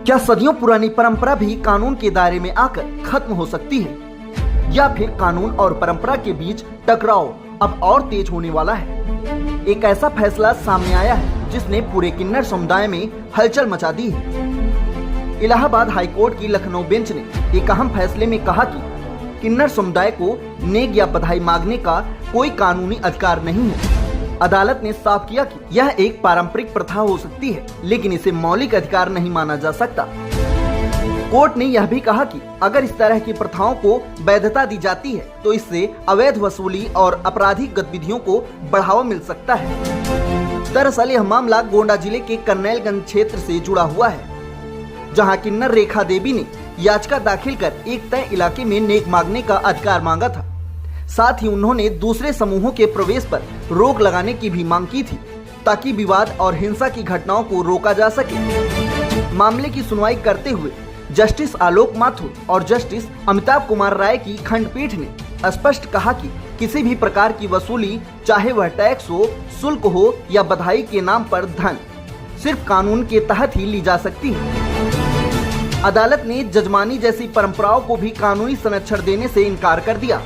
क्या सदियों पुरानी परंपरा भी कानून के दायरे में आकर खत्म हो सकती है, या फिर कानून और परंपरा के बीच टकराव अब और तेज होने वाला है? एक ऐसा फैसला सामने आया है जिसने पूरे किन्नर समुदाय में हलचल मचा दी है। इलाहाबाद हाईकोर्ट की लखनऊ बेंच ने एक अहम फैसले में कहा कि किन्नर समुदाय को नेग या बधाई मांगने का कोई कानूनी अधिकार नहीं है। अदालत ने साफ किया कि यह एक पारंपरिक प्रथा हो सकती है, लेकिन इसे मौलिक अधिकार नहीं माना जा सकता। कोर्ट ने यह भी कहा कि अगर इस तरह की प्रथाओं को वैधता दी जाती है तो इससे अवैध वसूली और आपराधिक गतिविधियों को बढ़ावा मिल सकता है। दरअसल यह मामला गोंडा जिले के करनैलगंज क्षेत्र से जुड़ा हुआ है, जहां किन्नर रेखा देवी ने याचिका दाखिल कर एक तय इलाके में नेक मांगने का अधिकार मांगा था। साथ ही उन्होंने दूसरे समूहों के प्रवेश पर रोक लगाने की भी मांग की थी, ताकि विवाद और हिंसा की घटनाओं को रोका जा सके। मामले की सुनवाई करते हुए जस्टिस आलोक माथुर और जस्टिस अमिताभ कुमार राय की खंडपीठ ने स्पष्ट कहा कि किसी भी प्रकार की वसूली, चाहे वह टैक्स हो, शुल्क हो या बधाई के नाम पर धन, सिर्फ कानून के तहत ही ली जा सकती है। अदालत ने जजमानी जैसी परंपराओं को भी कानूनी संरक्षण देने से इनकार कर दिया।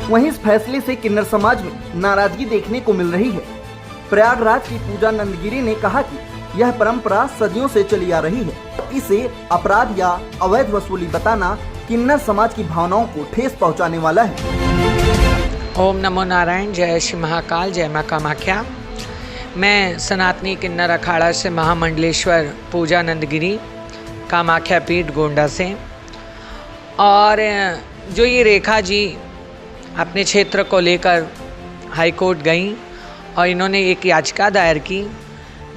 वहीं इस फैसले से किन्नर समाज में नाराजगी देखने को मिल रही है। प्रयागराज की पूजा नंदगिरी ने कहा कि यह परंपरा सदियों से चली आ रही है। इसे अपराध या अवैध वसूली बताना किन्नर समाज की भावनाओं को ठेस पहुंचाने वाला है। ओम नमो नारायण, जय श्री महाकाल, जय मां कामाख्या। मैं सनातनी किन्नर अखाड़ा से महामंडलेश्वर पूजा नंदगिरी, कामाख्या पीठ गोंडा से। और जो ये रेखा जी अपने क्षेत्र को लेकर हाई कोर्ट गई और इन्होंने एक याचिका दायर की,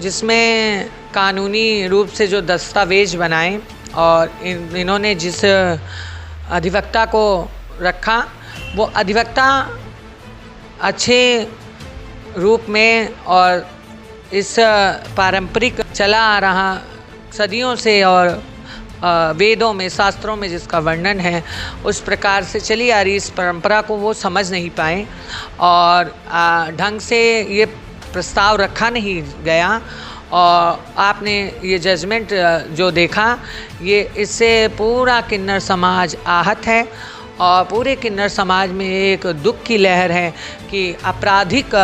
जिसमें कानूनी रूप से जो दस्तावेज बनाए और इन्होंने जिस अधिवक्ता को रखा, वो अधिवक्ता अच्छे रूप में और इस पारंपरिक चला आ रहा सदियों से और वेदों में, शास्त्रों में जिसका वर्णन है, उस प्रकार से चली आ रही इस परंपरा को वो समझ नहीं पाए और ढंग से ये प्रस्ताव रखा नहीं गया। और आपने ये जजमेंट जो देखा, ये इससे पूरा किन्नर समाज आहत है और पूरे किन्नर समाज में एक दुख की लहर है कि आपराधिक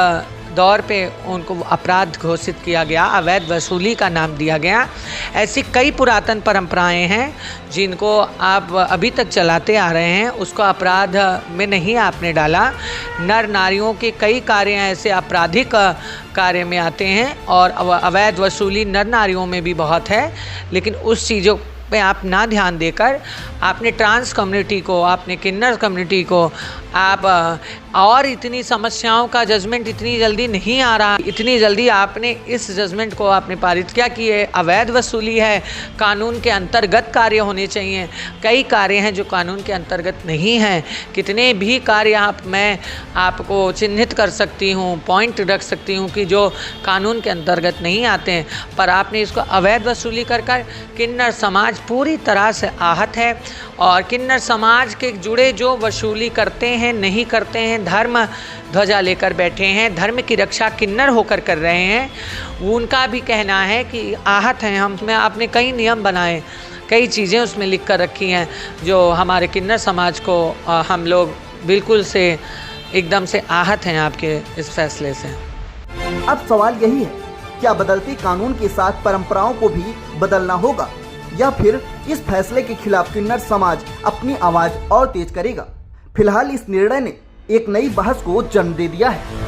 दौर पे उनको अपराध घोषित किया गया, अवैध वसूली का नाम दिया गया। ऐसी कई पुरातन परंपराएं हैं जिनको आप अभी तक चलाते आ रहे हैं, उसको अपराध में नहीं आपने डाला। नर नारियों के कई कार्य ऐसे आपराधिक कार्य में आते हैं और अवैध वसूली नर नारियों में भी बहुत है, लेकिन उस चीज़ों पे आप ना ध्यान देकर आपने ट्रांस कम्युनिटी को, आपने किन्नर कम्युनिटी को आप और इतनी समस्याओं का जजमेंट इतनी जल्दी नहीं आ रहा, इतनी जल्दी आपने इस जजमेंट को आपने पारित किया कि ये अवैध वसूली है, कानून के अंतर्गत कार्य होने चाहिए। कई कार्य हैं जो कानून के अंतर्गत नहीं हैं। कितने भी कार्य मैं आपको चिन्हित कर सकती हूँ, पॉइंट रख सकती हूँ कि जो कानून के अंतर्गत नहीं आते हैं, पर आपने इसको अवैध वसूली कर किन्नर समाज पूरी तरह से आहत है। और किन्नर समाज के जुड़े जो वसूली करते हैं, नहीं करते हैं, धर्म ध्वजा लेकर बैठे हैं, धर्म की रक्षा किन्नर होकर कर रहे हैं, उनका भी कहना है कि आहत हैं हम। में आपने कई नियम बनाए, कई चीज़ें उसमें लिख कर रखी हैं जो हमारे किन्नर समाज को हम लोग बिल्कुल से एकदम से आहत हैं आपके इस फैसले से। अब सवाल यही है, क्या बदलते कानून के साथ परंपराओं को भी बदलना होगा, या फिर इस फैसले के खिलाफ किन्नर समाज अपनी आवाज और तेज करेगा? फिलहाल इस निर्णय ने एक नई बहस को जन्म दे दिया है।